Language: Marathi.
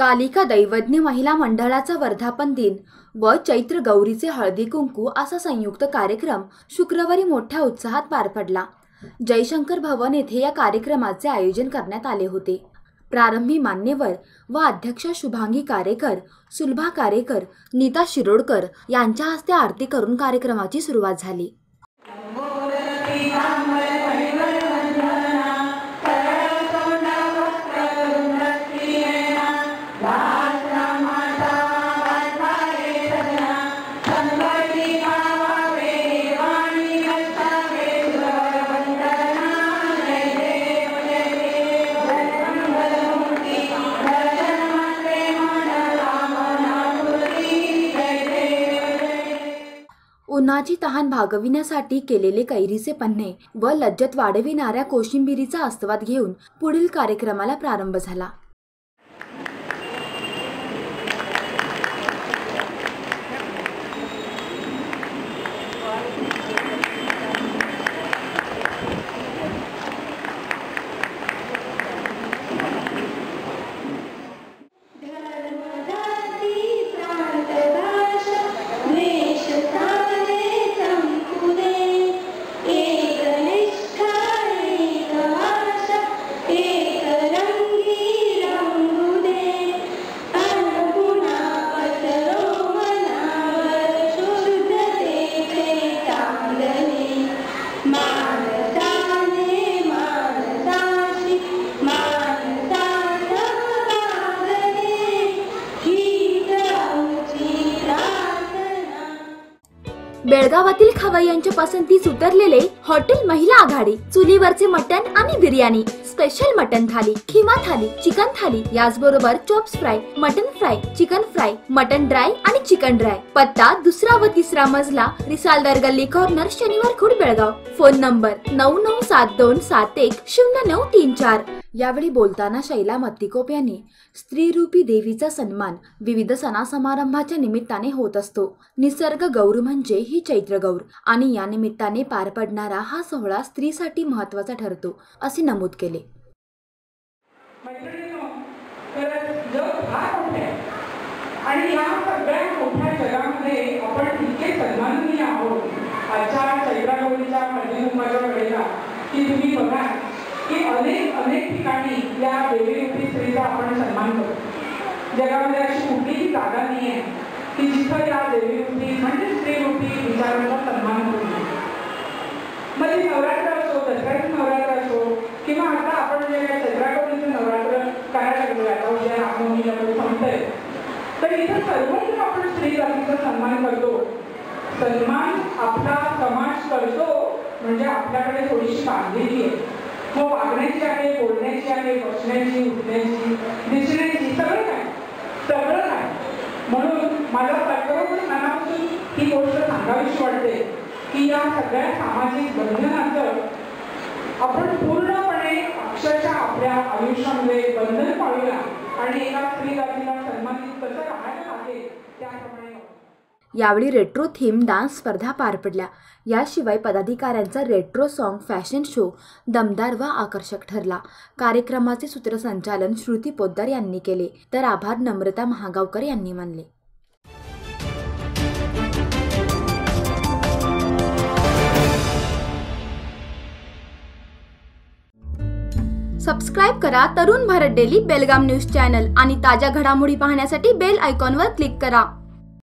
कालिका दैवज्ञ महिला मंडळाचा वर्धापन दिन व चैत्र गौरीचे हळदी कुंकू असा संयुक्त कार्यक्रम शुक्रवारी मोठ्या उत्साहात पार पडला। जयशंकर भवन येथे या कार्यक्रमाचे आयोजन करण्यात आले होते। प्रारंभी मान्यवर व अध्यक्ष शुभांगी कारेकर, सुलभा कारेकर, नीता शिरोडकर यांच्या हस्ते आरती करून कार्यक्रमाची सुरुवात झाली। उन्हाची तहान भागविण्यासाठी केलेले कैरीचे पन्हे व लज्जत वाढविणाऱ्या कोशिंबिरीचा आस्वाद घेऊन पुढील कार्यक्रमाला प्रारंभ झाला। बेळगावातील खवय्यांच्या पसंतीस उतरलेले हॉटेल महिला आघाडी, चुलीवरचे मटण आणि बिर्याणी, स्पेशल मटन थाली, खिमा थाली, चिकन थाली, याचबरोबर chops fry, mutton fry, chicken fry, mutton dry आणि चिकन ड्राय। पत्ता 2रा व 3रा मजला, रिसालदार गल्ली कॉर्नर, शनिवार खुर्द, बेळगाव। Phone number 9972710934। यावेळी बोलताना शैला मत्तिकोप यांनी स्त्रीरूपी देवीचा सन्मान विविध सणा समारंभाच्या निमित्ताने होत असतो। निसर्ग गौर म्हणजे ही चैत्र गौर आणि या निमित्ताने पार पडणारा हा सोहळा स्त्रीसाठी महत्त्वाचा ठरतो असे नमूद केले। आणि या सगळ्या मोठ्या जगामध्ये आपण इतके सन्माननीय आहोत आजच्या चैत्र गौरीच्या हळदीकुंकवाच्या वेळेला की तुम्ही बघा की अनेक ठिकाणी या देवीरूपी स्त्रीचा आपण सन्मान करतो। जगामध्ये अशी कुठलीही जागा नाही आहे की जिथं या देवीरूपी म्हणजे स्त्रीरूपी विचारांचा सन्मान होतो। म्हणजे नवरात्र असो, दसऱ्याचं नवरात्र असो किंवा आता आपण जे काही चैत्रगौरीचं नवरात्र करायला लागलो आता उद्या रामनवमीला संपतंय, तर इथं सर्वत्र आपण स्त्री जातीचा सन्मान करतो। सन्मान आपला समाज करतो म्हणजे आपल्याकडे थोडीशी बांधिलकी आहे, मग वागण्याची आहे, बोलण्याची आहे, बसण्याची, उठण्याची, दिसण्याची, सगळं काय। म्हणून मला खरोखर मनापासून ही गोष्ट सांगावीशी वाटते की या सगळ्या सामाजिक बंधनाचं आपण पूर्णपणे अक्षरशः आपल्या आयुष्यामध्ये बंधन पाळूया आणि एका स्त्री जातीला सन्मानित कसं राहायला लागेल त्याप्रमाणे। यावेळी रेट्रो थीम डान्स स्पर्धा पार पडल्या। याशिवाय पदाधिकाऱ्यांचा रेट्रो सॉन्ग फॅशन शो दमदार व आकर्षक ठरला। कार्यक्रमाचे सूत्रसंचालन श्रुती पोद्दार यांनी केले तर आभार नम्रता महागावकर यांनी मानले। सबस्क्राइब करा तरुण भारत डेली बेलगाम न्यूज चॅनल आणि ताज्या घडामोडी पाहण्यासाठी बेल आयकॉनवर क्लिक करा।